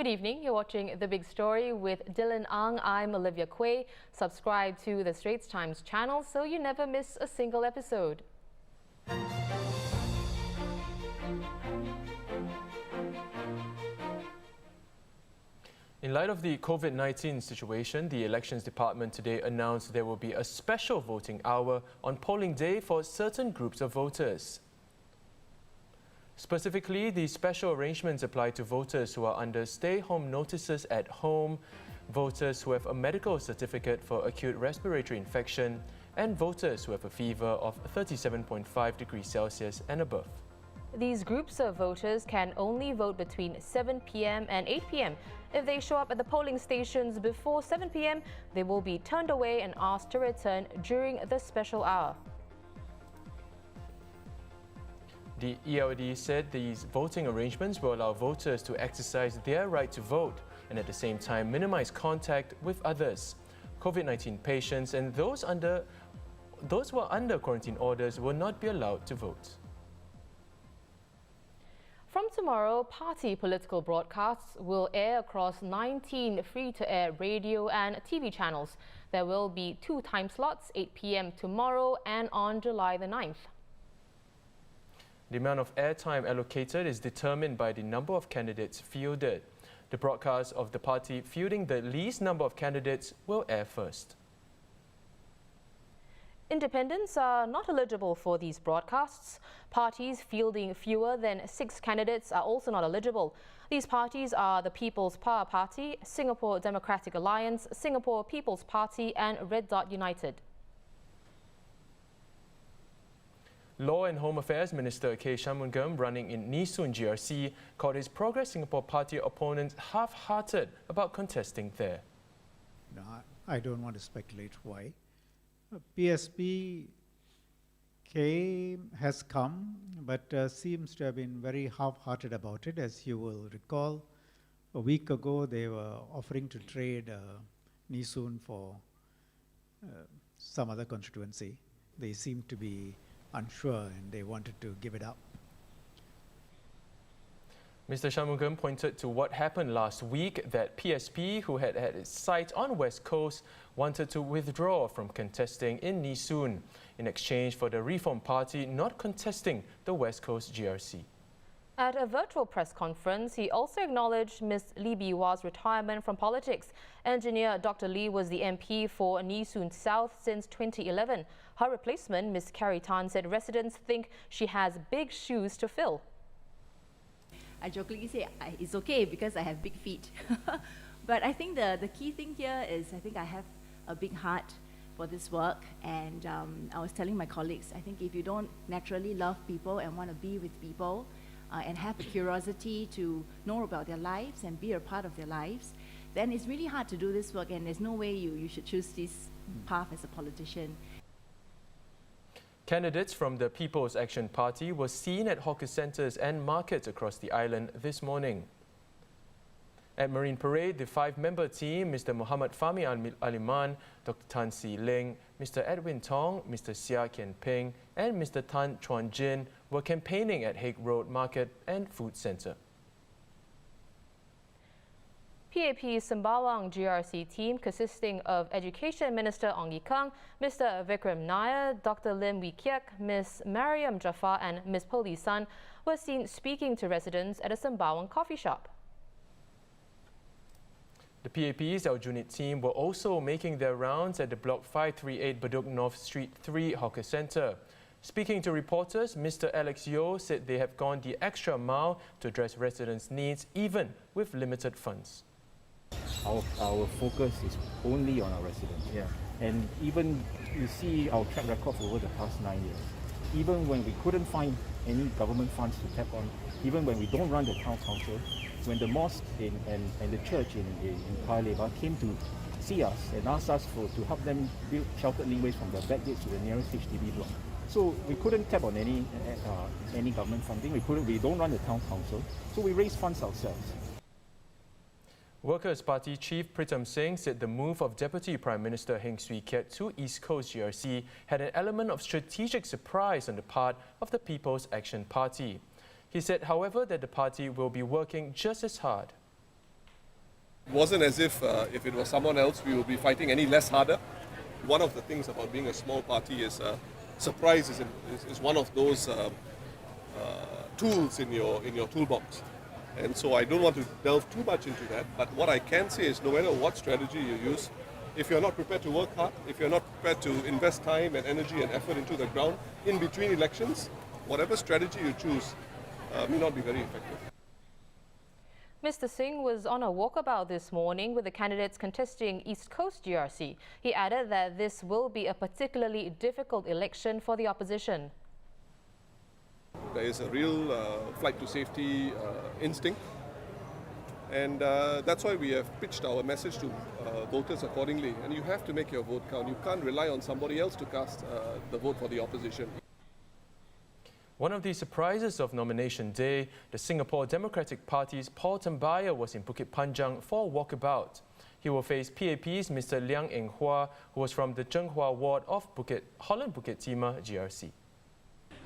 Good evening. You're watching The Big Story with Dylan Ang. I'm Olivia Quay. Subscribe to the Straits Times channel so you never miss a single episode. In light of the COVID-19 situation, the Elections Department today announced there will be a special voting hour on polling day for certain groups of voters. Specifically, the special arrangements apply to voters who are under stay-home notices at home, voters who have a medical certificate for acute respiratory infection, and voters who have a fever of 37.5 degrees Celsius and above. These groups of voters can only vote between 7 p.m. and 8 p.m. If they show up at the polling stations before 7 p.m., they will be turned away and asked to return during the special hour. The ELD said these voting arrangements will allow voters to exercise their right to vote and at the same time minimize contact with others. COVID-19 patients and those who are under quarantine orders will not be allowed to vote. From tomorrow, party political broadcasts will air across 19 free-to-air radio and TV channels. There will be 2 time slots, 8 p.m. tomorrow and on July the 9th. The amount of airtime allocated is determined by the number of candidates fielded. The broadcast of the party fielding the least number of candidates will air first. Independents are not eligible for these broadcasts. Parties fielding fewer than 6 candidates are also not eligible. These parties are the People's Power Party, Singapore Democratic Alliance, Singapore People's Party and Red Dot United. Law and Home Affairs Minister K. Shanmugam, running in Nee Soon GRC, called his Progress Singapore Party opponents half-hearted about contesting there. No, I don't want to speculate why. PSP has come, but seems to have been very half-hearted about it. As you will recall, a week ago they were offering to trade Nee Soon for some other constituency. They seemed to be unsure and they wanted to give it up. Mr. Shanmugam pointed to what happened last week, that PSP, who had its sights on West Coast, wanted to withdraw from contesting in Nee Soon in exchange for the Reform Party not contesting the West Coast GRC. At a virtual press conference, he also acknowledged Ms. Lee Bee Wa's retirement from politics. Engineer Dr. Lee was the MP for Nee Soon South since 2011. Her replacement, Ms. Carrie Tan, said residents think she has big shoes to fill. I jokingly say it's okay because I have big feet. But I think the key thing here is I think I have a big heart for this work, and I was telling my colleagues, I think if you don't naturally love people and want to be with people and have a curiosity to know about their lives and be a part of their lives, then it's really hard to do this work, and there's no way you should choose this path as a politician. Candidates from the People's Action Party were seen at hawker centres and markets across the island this morning. At Marine Parade, the 5-member team, Mr. Muhammad Fahmi Aliman, Dr. Tan Si Ling, Mr. Edwin Tong, Mr. Sia Kian Ping and Mr. Tan Chuan Jin were campaigning at Hague Road Market and Food Centre. PAP Sembawang GRC team, consisting of Education Minister Ong Ye Kung, Mr. Vikram Nair, Dr. Lim Wee Kiek, Ms. Mariam Jafar and Ms. Poli San, were seen speaking to residents at a Sembawang coffee shop. The PAP's Aljunied team were also making their rounds at the Block 538 Bedok North Street 3 hawker centre. Speaking to reporters, Mr. Alex Yeo said they have gone the extra mile to address residents' needs, even with limited funds. Our focus is only on our residents. Yeah. And even you see our track record over the past 9 years. Even when we couldn't find any government funds to tap on, even when we don't run the town council, when the mosque and the church in Pillai came to see us and asked us to help them build sheltered laneways from the back gates to the nearest HDB block. So we couldn't tap on any government funding. We don't run the town council, so we raise funds ourselves. Workers' Party Chief Pritam Singh said the move of Deputy Prime Minister Heng Swee Keat to East Coast GRC had an element of strategic surprise on the part of the People's Action Party. He said, however, that the party will be working just as hard. It wasn't as if it was someone else, we would be fighting any less harder. One of the things about being a small party is surprise is one of those tools in your toolbox. And so I don't want to delve too much into that, but what I can say is no matter what strategy you use, if you're not prepared to work hard, if you're not prepared to invest time and energy and effort into the ground in between elections, whatever strategy you choose may not be very effective. Mr. Singh was on a walkabout this morning with the candidates contesting East Coast GRC. He added that this will be a particularly difficult election for the opposition. There is a real flight to safety instinct, and that's why we have pitched our message to voters accordingly. And you have to make your vote count. You can't rely on somebody else to cast the vote for the opposition. One of the surprises of nomination day, the Singapore Democratic Party's Paul Tambaya was in Bukit Panjang for a walkabout. He will face PAP's Mr. Liang Eng Hua, who was from the Zhenghua ward of Holland Bukit Timah GRC.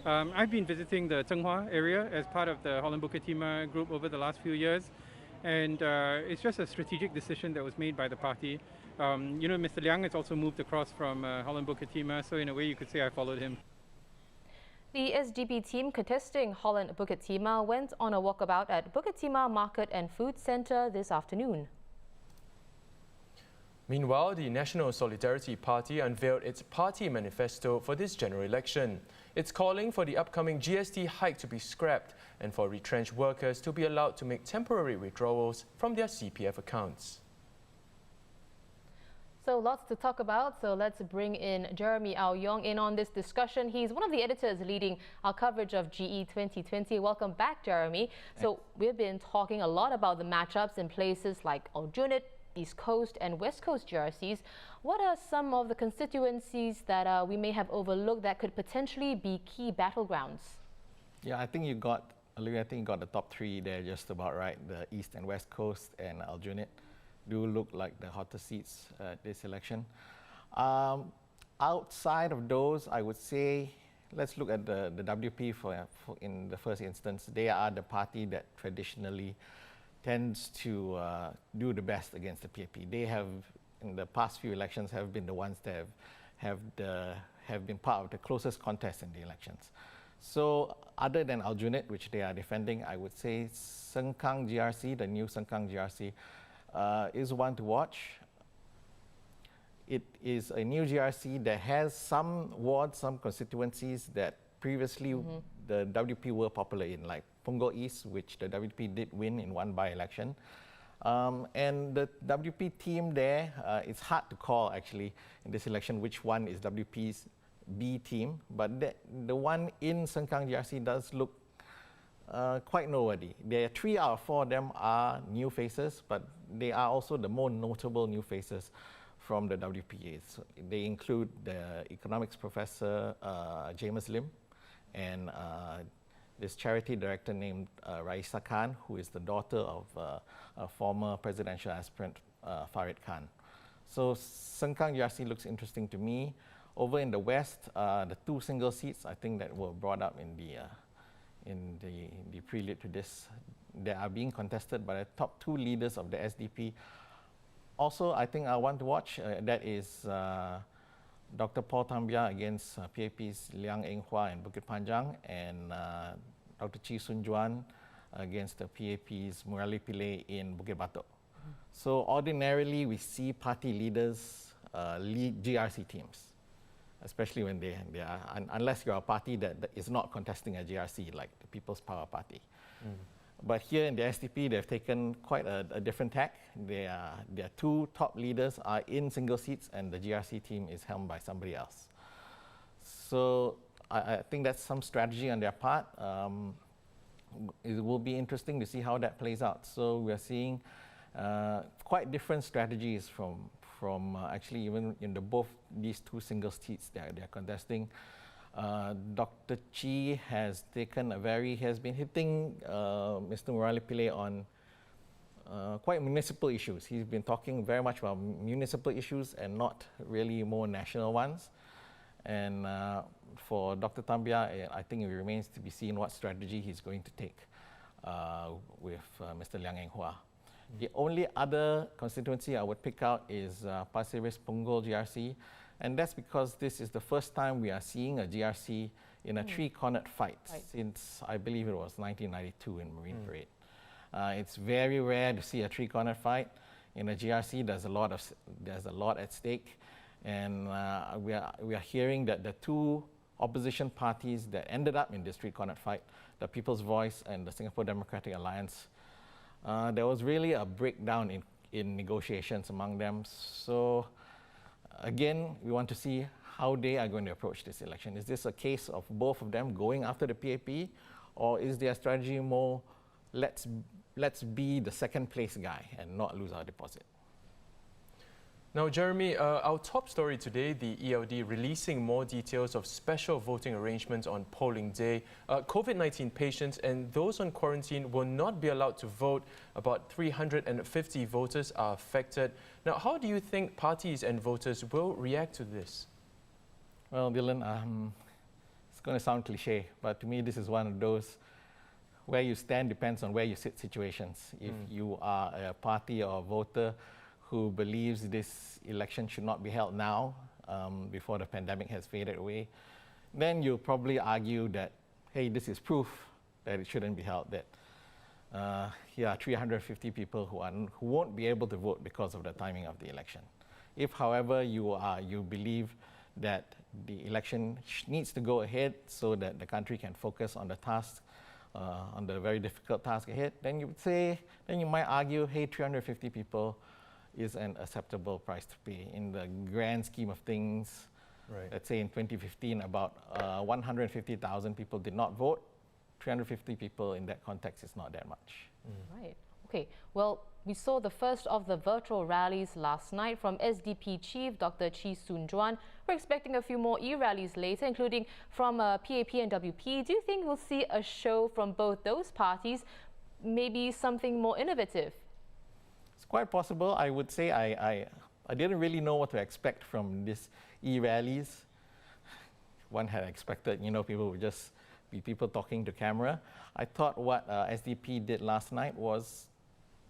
I've been visiting the Zhenghua area as part of the Holland Bukit Timah group over the last few years, and it's just a strategic decision that was made by the party. Mr. Liang has also moved across from Holland Bukit Timah, so in a way you could say I followed him. The SDP team contesting Holland Bukit Timah went on a walkabout at Bukit Timah Market and Food Centre this afternoon. Meanwhile, the National Solidarity Party unveiled its party manifesto for this general election. It's calling for the upcoming GST hike to be scrapped and for retrenched workers to be allowed to make temporary withdrawals from their CPF accounts. So lots to talk about, so let's bring in Jeremy Au Yong in on this discussion. He's one of the editors leading our coverage of GE 2020. Welcome back, Jeremy. So we've been talking a lot about the matchups in places like Aljunied, East Coast and West Coast GRCs. What are some of the constituencies that we may have overlooked that could potentially be key battlegrounds? Yeah, I think you got the top three there just about right. The East and West Coast and Aljunied do look like the hotter seats this election. Outside of those, I would say, let's look at the WP in the first instance. They are the party that traditionally tends to do the best against the PAP. They have, in the past few elections, have been the ones that have been part of the closest contest in the elections. So other than Aljunied, which they are defending, I would say Sengkang GRC, the new Sengkang GRC, is one to watch. It is a new GRC that has some wards, some constituencies that previously the WP were popular in, like Punggol East, which the WP did win in one by-election. And the WP team there, it's hard to call actually in this election which one is WP's B team, but the one in Sengkang GRC does look quite noteworthy. There are 3 out of 4 of them are new faces, but they are also the more notable new faces from the WPA. So they include the economics professor, James Lim, and this charity director named Raisa Khan, who is the daughter of a former presidential aspirant, Farid Khan. So Sengkang GRC looks interesting to me. Over in the West, the 2 single seats, I think that were brought up in the prelude to this, they are being contested by the top 2 leaders of the SDP. Also, I think I want to watch, that is Dr. Paul Tambaya against PAP's Liang Eng Hua in Bukit Panjang, and Dr. Chee Soon Juan against the PAP's Murali Pillai in Bukit Batok. So ordinarily, we see party leaders lead GRC teams, especially when they are, unless you're a party that is not contesting a GRC, like the People's Power Party. But here in the SDP, they've taken quite a different tack. Their 2 top leaders are in single seats, and the GRC team is helmed by somebody else. So I think that's some strategy on their part. It will be interesting to see how that plays out. So we are seeing quite different strategies from actually even in both these 2 single seats that they're contesting. Dr. Chee has been hitting Mr. Murali Pillai on quite municipal issues. He's been talking very much about municipal issues and not really more national ones. And for Dr. Tambaya, I think it remains to be seen what strategy he's going to take with Mr. Liang Eng Hua. The only other constituency I would pick out is Pasir Ris Punggol GRC, and that's because this is the first time we are seeing a GRC in a three-cornered fight since, I believe it was 1992 in Marine Parade. It's very rare to see a three-cornered fight. In a GRC, there's a lot at stake, and we are hearing that the two opposition parties that ended up in this three-cornered fight, the People's Voice and the Singapore Democratic Alliance, there was really a breakdown in negotiations among them. So again, we want to see how they are going to approach this election. Is this a case of both of them going after the PAP, or is their strategy more, let's be the second place guy and not lose our deposit? Now, Jeremy, our top story today, the ELD releasing more details of special voting arrangements on polling day. COVID-19 patients and those on quarantine will not be allowed to vote. About 350 voters are affected. Now, how do you think parties and voters will react to this? Well, Dylan, it's going to sound cliche, but to me this is one of those where you stand depends on where you sit situations. If you are a party or a voter who believes this election should not be held now, before the pandemic has faded away, then you'll probably argue that, hey, this is proof that it shouldn't be held, that here are 350 people who won't be able to vote because of the timing of the election. If, however, you believe that the election needs to go ahead so that the country can focus on the task, on the very difficult task ahead, then you might argue, hey, 350 people is an acceptable price to pay. In the grand scheme of things, let's say in 2015, about 150,000 people did not vote. 350 people in that context is not that much. Right. Okay. Well, we saw the first of the virtual rallies last night from SDP Chief Dr. Chee Soon Juan. We're expecting a few more e-rallies later, including from PAP and WP. Do you think we'll see a show from both those parties, maybe something more innovative? It's quite possible. I would say I didn't really know what to expect from these e-rallies. One had expected, people would just be people talking to camera. I thought what SDP did last night was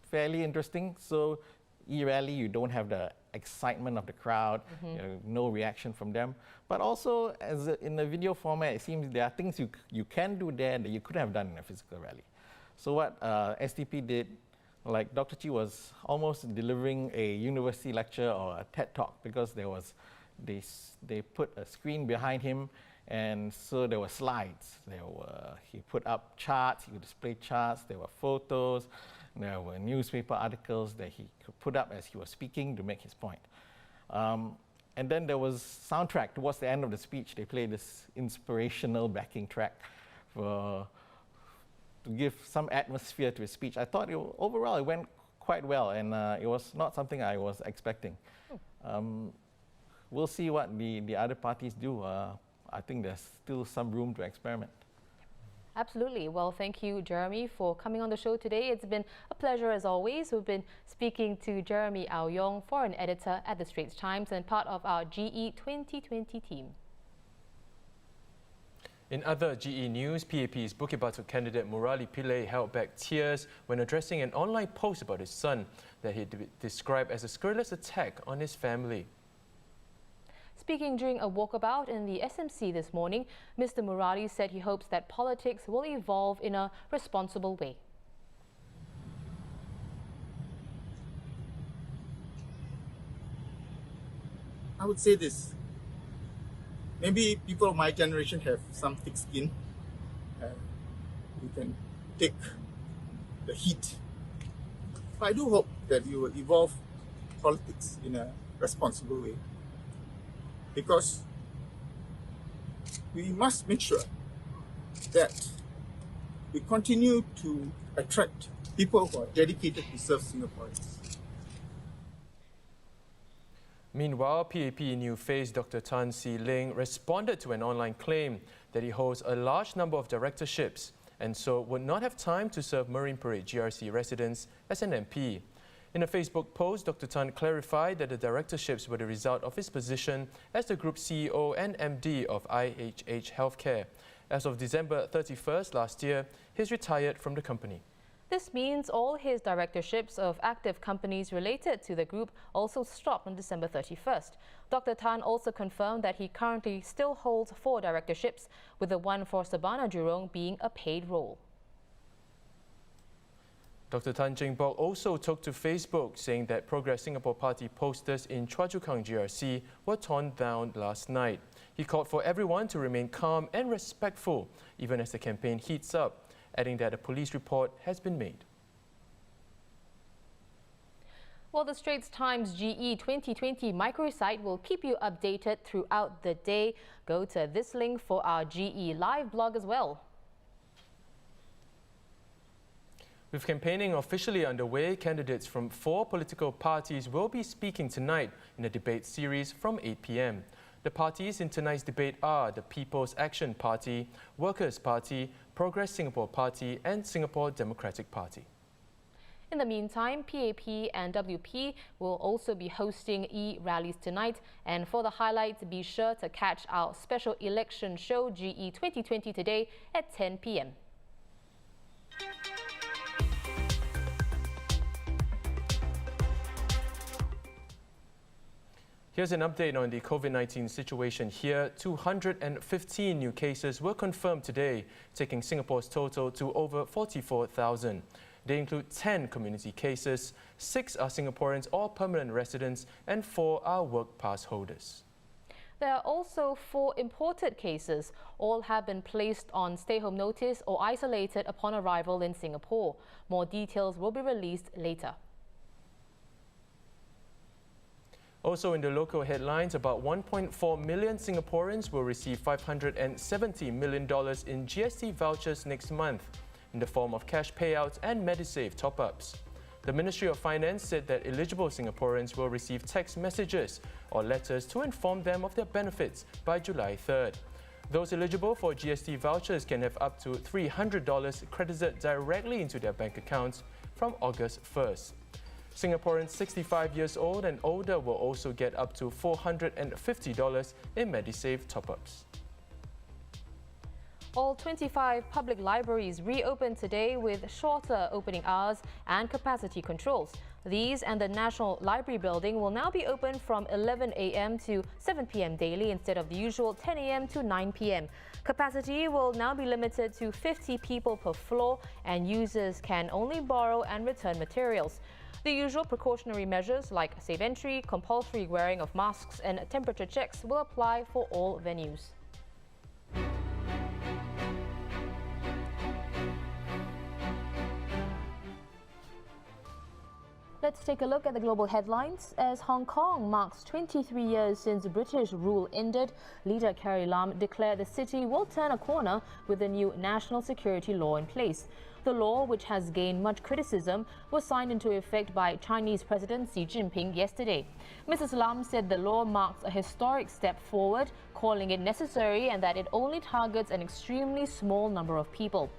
fairly interesting. So e-rally, you don't have the excitement of the crowd, no reaction from them. But also, in the video format, it seems there are things you can do there that you could have done in a physical rally. So what SDP did, like Dr. Chee was almost delivering a university lecture or a TED Talk, because they put a screen behind him, and so there were slides. He put up charts, he displayed charts, there were photos, there were newspaper articles that he could put up as he was speaking to make his point. And then there was soundtrack. Towards the end of the speech, they played this inspirational backing track to give some atmosphere to his speech. I thought overall it went quite well, and it was not something I was expecting. We'll see what the other parties do. I think there's still some room to experiment. Absolutely. Well, thank you, Jeremy, for coming on the show today. It's been a pleasure as always. We've been speaking to Jeremy Au Yong, foreign editor at the Straits Times and part of our GE 2020 team. In other GE news, PAP's Bukit Batok candidate Murali Pillai held back tears when addressing an online post about his son that he described as a scurrilous attack on his family. Speaking during a walkabout in the SMC this morning, Mr. Murali said he hopes that politics will evolve in a responsible way. I would say this. Maybe people of my generation have some thick skin. We can take the heat. But I do hope that we will evolve politics in a responsible way. Because we must make sure that we continue to attract people who are dedicated to serve Singaporeans. Meanwhile, PAP new face Dr. Tan See Ling responded to an online claim that he holds a large number of directorships and so would not have time to serve Marine Parade GRC residents as an MP. In a Facebook post, Dr. Tan clarified that the directorships were the result of his position as the group CEO and MD of IHH Healthcare. As of December 31st last year, he's retired from the company. This means all his directorships of active companies related to the group also stopped on December 31st. Dr. Tan also confirmed that he currently still holds 4 directorships, with the one for Sabana Jurong being a paid role. Dr. Tang Jing Bao also took to Facebook, saying that Progress Singapore Party posters in Choa Chu Kang GRC were torn down last night. He called for everyone to remain calm and respectful, even as the campaign heats up, adding that a police report has been made. Well, the Straits Times GE 2020 microsite will keep you updated throughout the day. Go to this link for our GE live blog as well. With campaigning officially underway, candidates from 4 political parties will be speaking tonight in a debate series from 8 p.m. The parties in tonight's debate are the People's Action Party, Workers' Party, Progress Singapore Party and Singapore Democratic Party. In the meantime, PAP and WP will also be hosting e-rallies tonight. And for the highlights, be sure to catch our special election show GE 2020 today at 10 p.m. Here's an update on the COVID-19 situation here. 215 new cases were confirmed today, taking Singapore's total to over 44,000. They include 10 community cases, 6 are Singaporeans or permanent residents, and 4 are work pass holders. There are also 4 imported cases. All have been placed on stay-home notice or isolated upon arrival in Singapore. More details will be released later. Also in the local headlines, about 1.4 million Singaporeans will receive $570 million in GST vouchers next month in the form of cash payouts and MediSave top-ups. The Ministry of Finance said that eligible Singaporeans will receive text messages or letters to inform them of their benefits by July 3rd. Those eligible for GST vouchers can have up to $300 credited directly into their bank accounts from August 1st. Singaporeans 65 years old and older will also get up to $450 in MediSave top-ups. All 25 public libraries reopened today with shorter opening hours and capacity controls. These and the National Library Building will now be open from 11 a.m. to 7 p.m. daily instead of the usual 10 a.m. to 9 p.m. Capacity will now be limited to 50 people per floor, and users can only borrow and return materials. The usual precautionary measures like safe entry, compulsory wearing of masks and temperature checks will apply for all venues. Let's take a look at the global headlines. As Hong Kong marks 23 years since British rule ended, leader Carrie Lam declared the city will turn a corner with a new national security law in place. The law, which has gained much criticism, was signed into effect by Chinese President Xi Jinping yesterday. Mrs. Lam said the law marks a historic step forward, calling it necessary and that it only targets an extremely small number of people.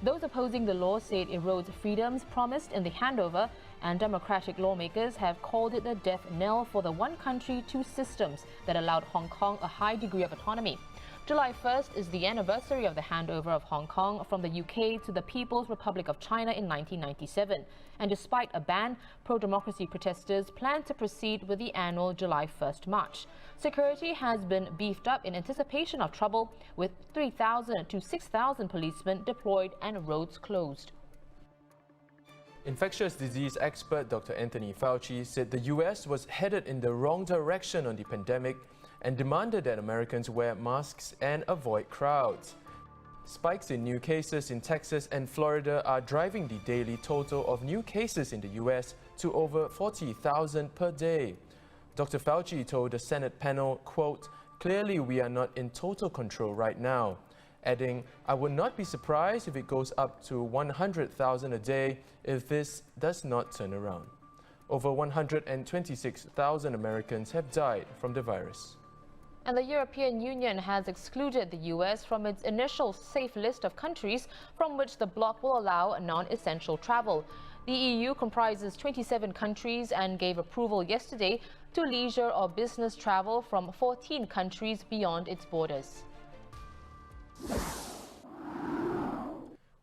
Those opposing the law say it erodes freedoms promised in the handover, and democratic lawmakers have called it the death knell for the one country, two systems that allowed Hong Kong a high degree of autonomy. July 1st is the anniversary of the handover of Hong Kong from the UK to the People's Republic of China in 1997. And despite a ban, pro-democracy protesters plan to proceed with the annual July 1st march. Security has been beefed up in anticipation of trouble, with 3,000 to 6,000 policemen deployed and roads closed. Infectious disease expert Dr. Anthony Fauci said the US was headed in the wrong direction on the pandemic and demanded that Americans wear masks and avoid crowds. Spikes in new cases in Texas and Florida are driving the daily total of new cases in the US to over 40,000 per day. Dr. Fauci told the Senate panel, quote, "Clearly we are not in total control right now," adding, "I would not be surprised if it goes up to 100,000 a day if this does not turn around." Over 126,000 Americans have died from the virus. And the European Union has excluded the US from its initial safe list of countries from which the bloc will allow non-essential travel. The EU comprises 27 countries and gave approval yesterday to leisure or business travel from 14 countries beyond its borders.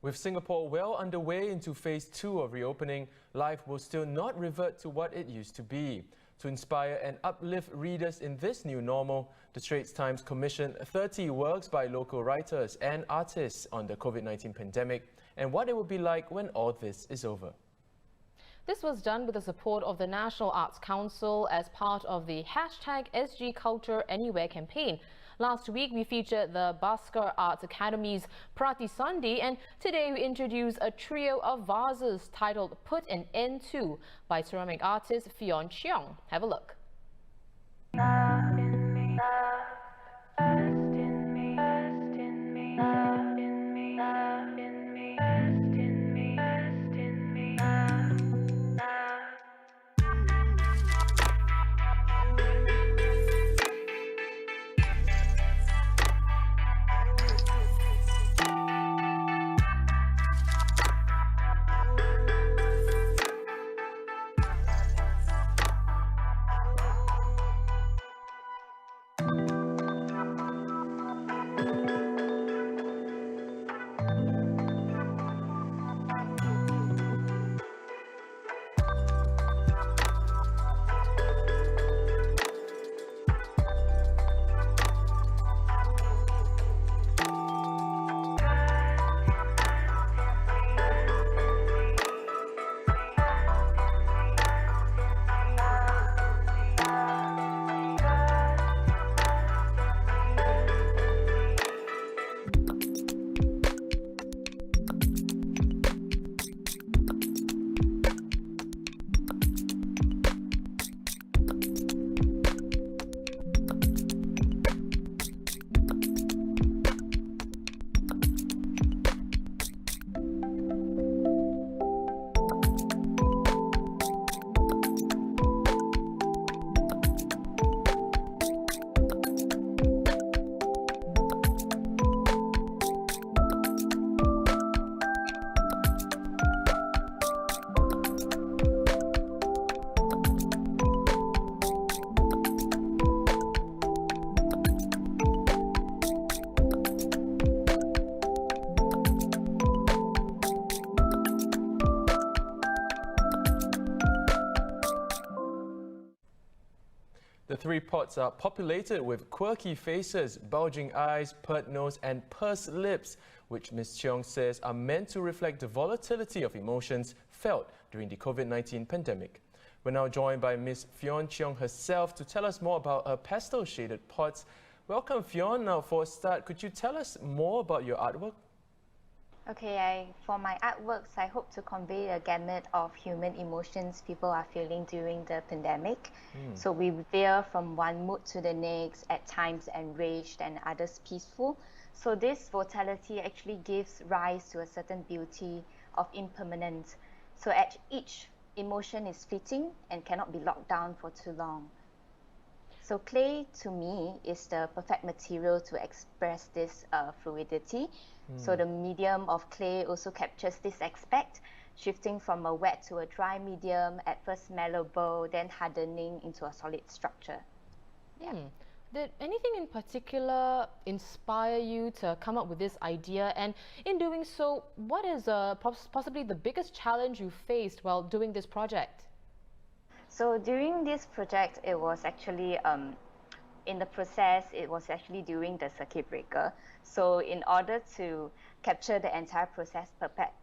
With Singapore well underway into phase 2 of reopening, life will still not revert to what it used to be. To inspire and uplift readers in this new normal, the Straits Times commissioned 30 works by local writers and artists on the COVID-19 pandemic and what it will be like when all this is over. This was done with the support of the National Arts Council as part of the #SG Culture Anywhere campaign. Last week, we featured the Basker Arts Academy's Prati Sandi, and today we introduce a trio of vases titled Put an End To by ceramic artist Fyon Cheong. Have a look. The 3 pots are populated with quirky faces, bulging eyes, pert nose and pursed lips, which Ms Cheong says are meant to reflect the volatility of emotions felt during the COVID-19 pandemic. We're now joined by Ms Fyon Cheong herself to tell us more about her pastel-shaded pots. Welcome, Fyon. Now, for a start, could you tell us more about your artwork? Okay, for my artworks, I hope to convey a gamut of human emotions people are feeling during the pandemic. So we veer from one mood to the next, at times enraged and others peaceful. So this volatility actually gives rise to a certain beauty of impermanence. So at each emotion is fleeting and cannot be locked down for too long. So clay, to me, is the perfect material to express this fluidity. So the medium of clay also captures this aspect, shifting from a wet to a dry medium, at first malleable, then hardening into a solid structure. Yeah. Did anything in particular inspire you to come up with this idea? And in doing so, what is possibly the biggest challenge you faced while doing this project? So during this project, it was actually in the process, it was actually during the circuit breaker. So in order to capture the entire process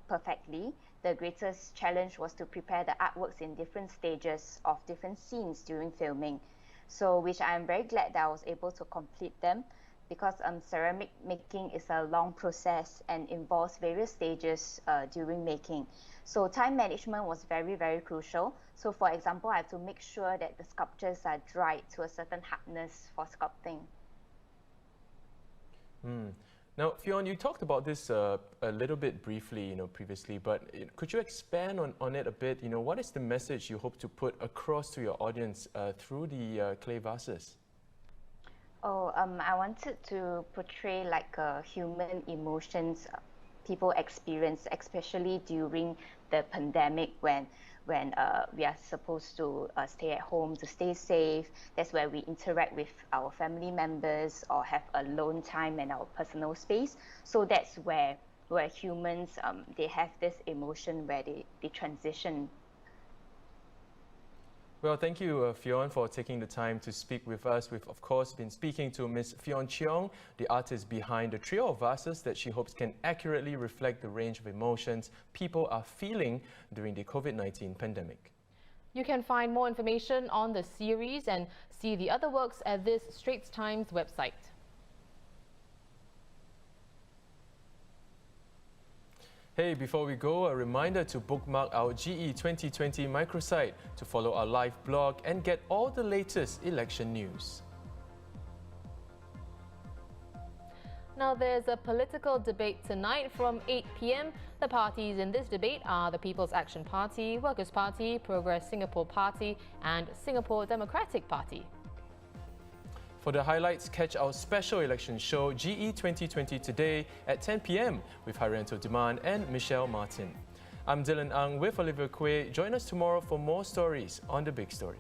perfectly, the greatest challenge was to prepare the artworks in different stages of different scenes during filming. So which I am very glad that I was able to complete them, because ceramic making is a long process and involves various stages during making. So time management was very, very crucial. So for example, I have to make sure that the sculptures are dried to a certain hardness for sculpting. Now, Fyon, you talked about this a little bit briefly, previously, but could you expand on it a bit? What is the message you hope to put across to your audience through the clay vases? I wanted to portray like human emotions people experience, especially during the pandemic when we are supposed to stay at home to stay safe. That's where we interact with our family members or have alone time and our personal space. So that's where where humans, they have this emotion where they transition. Well, thank you, Fyon, for taking the time to speak with us. We've, of course, been speaking to Ms Fyon Cheong, the artist behind the trio of vases that she hopes can accurately reflect the range of emotions people are feeling during the COVID-19 pandemic. You can find more information on the series and see the other works at this Straits Times website. Hey, before we go, a reminder to bookmark our GE 2020 microsite to follow our live blog and get all the latest election news. Now, there's a political debate tonight from 8 p.m. The parties in this debate are the People's Action Party, Workers' Party, Progress Singapore Party and Singapore Democratic Party. For the highlights, catch our special election show GE 2020 today at 10 p.m. with Haryanto Demand and Michelle Martin. I'm Dylan Ang with Olivia Quay. Join us tomorrow for more stories on The Big Story.